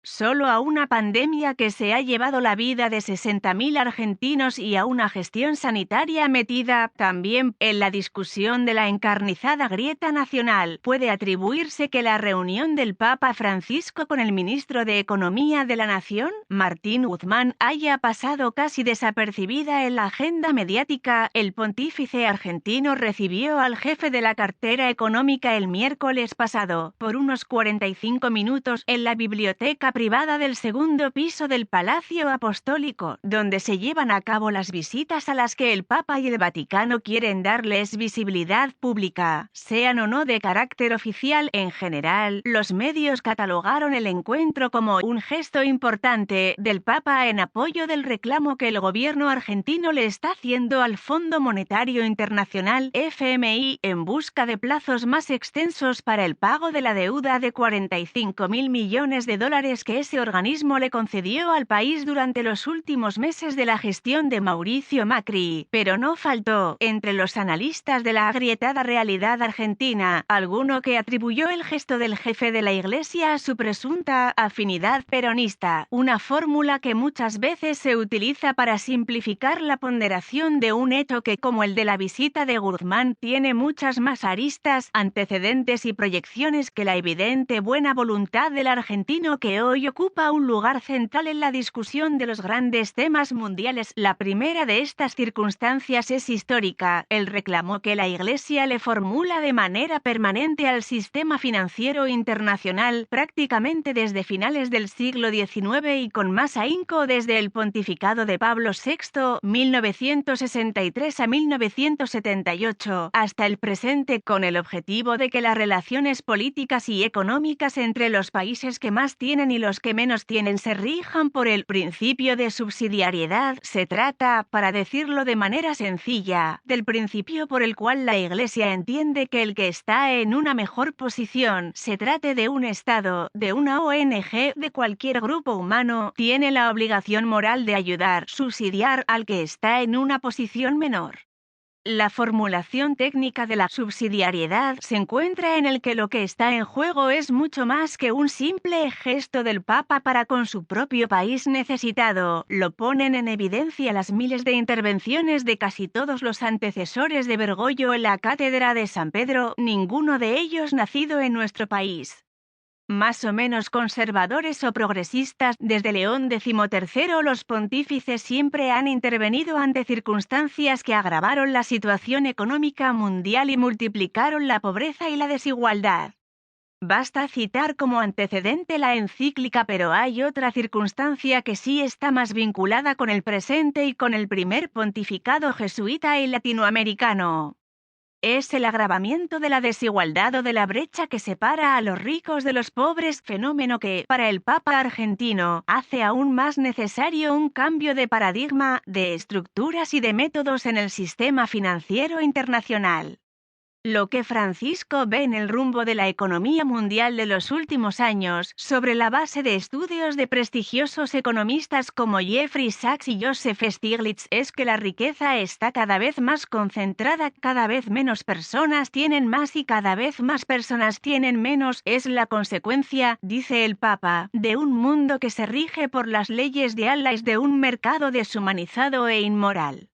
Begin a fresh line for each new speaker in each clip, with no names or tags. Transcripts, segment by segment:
solo a una pandemia que se ha llevado la vida de 60.000 argentinos y a una gestión sanitaria metida también en la discusión de la encarnizada grieta nacional, puede atribuirse que la reunión del Papa Francisco con el ministro de Economía de la Nación, Martín Guzmán, haya pasado casi desapercibida en la agenda mediática. El pontífice argentino recibió al jefe de la cartera económica el miércoles pasado, por unos 45 minutos, en la biblioteca privada del segundo piso del Palacio Apostólico, donde se llevan a cabo las visitas a las que el Papa y el Vaticano quieren darles visibilidad pública, sean o no de carácter oficial. En general, los medios catalogaron el encuentro como un gesto importante del Papa en apoyo del reclamo que el gobierno argentino le está haciendo al Fondo Monetario Internacional, FMI, en busca de plazos más extensos para el pago de la deuda de 45.000 millones de dólares que ese organismo le concedió al país durante los últimos meses de la gestión de Mauricio Macri. Pero no faltó, entre los analistas de la agrietada realidad argentina, alguno que atribuyó el gesto del jefe de la Iglesia a su presunta afinidad peronista, una fórmula que muchas veces se utiliza para simplificar la ponderación de un hecho que, como el de la visita de Guzmán, tiene muchas más aristas, antecedentes y proyecciones que la evidente buena voluntad del argentino que hoy ocupa un lugar central en la discusión de los grandes temas mundiales. La primera de estas circunstancias es histórica, el reclamo que la Iglesia le formula de manera permanente al sistema financiero internacional, prácticamente desde finales del siglo XIX y con más ahínco desde el pontificado de Pablo VI, 1963 a 1978, hasta el presente, con el objetivo de que las relaciones políticas y económicas entre los países que más tienen y los que menos tienen se rijan por el principio de subsidiariedad. Se trata, para decirlo de manera sencilla, del principio por el cual la Iglesia entiende que el que está en una mejor posición, se trate de un Estado, de una ONG, de cualquier grupo humano, tiene la obligación moral de ayudar, subsidiar al que está en una posición menor. La formulación técnica de la subsidiariedad se encuentra en el que lo que está en juego es mucho más que un simple gesto del Papa para con su propio país necesitado. Lo ponen en evidencia las miles de intervenciones de casi todos los antecesores de Bergoglio en la cátedra de San Pedro, ninguno de ellos nacido en nuestro país. Más o menos conservadores o progresistas, desde León XIII los pontífices siempre han intervenido ante circunstancias que agravaron la situación económica mundial y multiplicaron la pobreza y la desigualdad. Basta citar como antecedente la encíclica, pero hay otra circunstancia que sí está más vinculada con el presente y con el primer pontificado jesuita y latinoamericano. Es el agravamiento de la desigualdad o de la brecha que separa a los ricos de los pobres, fenómeno que, para el Papa argentino, hace aún más necesario un cambio de paradigma, de estructuras y de métodos en el sistema financiero internacional. Lo que Francisco ve en el rumbo de la economía mundial de los últimos años, sobre la base de estudios de prestigiosos economistas como Jeffrey Sachs y Joseph Stiglitz, es que la riqueza está cada vez más concentrada, cada vez menos personas tienen más y cada vez más personas tienen menos. Es la consecuencia, dice el Papa, de un mundo que se rige por las leyes de Allah, de un mercado deshumanizado e inmoral.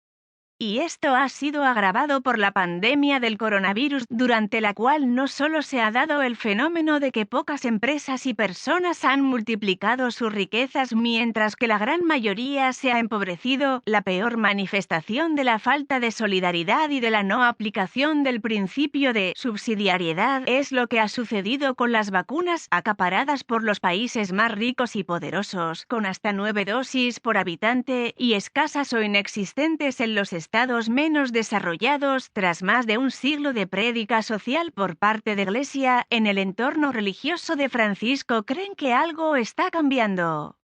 Y esto ha sido agravado por la pandemia del coronavirus, durante la cual no solo se ha dado el fenómeno de que pocas empresas y personas han multiplicado sus riquezas mientras que la gran mayoría se ha empobrecido, la peor manifestación de la falta de solidaridad y de la no aplicación del principio de subsidiariedad es lo que ha sucedido con las vacunas acaparadas por los países más ricos y poderosos, con hasta 9 dosis por habitante y escasas o inexistentes en los estados menos desarrollados. Tras más de un siglo de prédica social por parte de la Iglesia, en el entorno religioso de Francisco creen que algo está cambiando.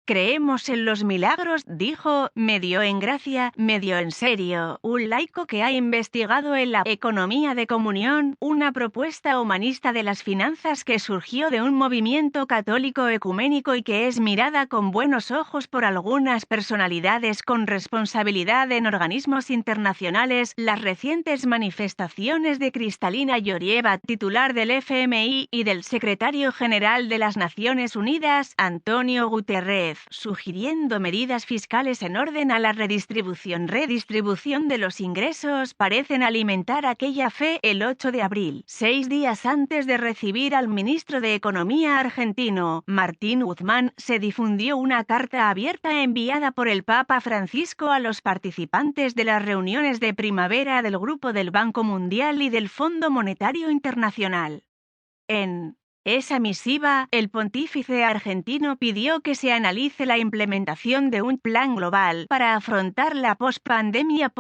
Creemos en los milagros, dijo, medio en gracia, medio en serio, un laico que ha investigado en la economía de comunión, una propuesta humanista de las finanzas que surgió de un movimiento católico ecuménico y que es mirada con buenos ojos por algunas personalidades con responsabilidad en organismos internacionales. Las recientes manifestaciones de Kristalina Georgieva, titular del FMI, y del secretario general de las Naciones Unidas, Antonio Guterres, sugiriendo medidas fiscales en orden a la redistribución de los ingresos, parecen alimentar aquella fe. El 8 de abril, 6 días antes de recibir al ministro de Economía argentino, Martín Guzmán, se difundió una carta abierta enviada por el Papa Francisco a los participantes de las reuniones de primavera del Grupo del Banco Mundial y del Fondo Monetario Internacional. En esa misiva, el pontífice argentino pidió que se analice la implementación de un plan global para afrontar la pospandemia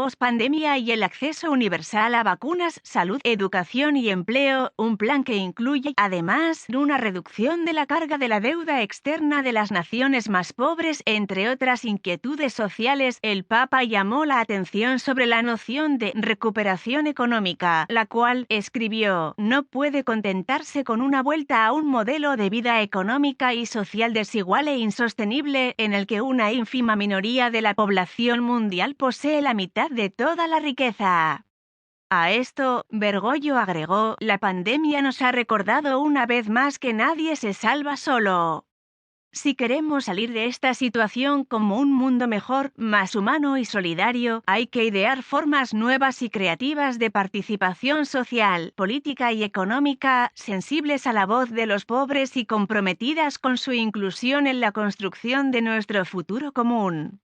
y el acceso universal a vacunas, salud, educación y empleo, un plan que incluye, además, una reducción de la carga de la deuda externa de las naciones más pobres, entre otras inquietudes sociales. El Papa llamó la atención sobre la noción de recuperación económica, la cual, escribió, no puede contentarse con una vuelta a un modelo de vida económica y social desigual e insostenible, en el que una ínfima minoría de la población mundial posee la mitad de toda la riqueza. A esto, Bergoglio agregó, la pandemia nos ha recordado una vez más que nadie se salva solo. Si queremos salir de esta situación como un mundo mejor, más humano y solidario, hay que idear formas nuevas y creativas de participación social, política y económica, sensibles a la voz de los pobres y comprometidas con su inclusión en la construcción de nuestro futuro común.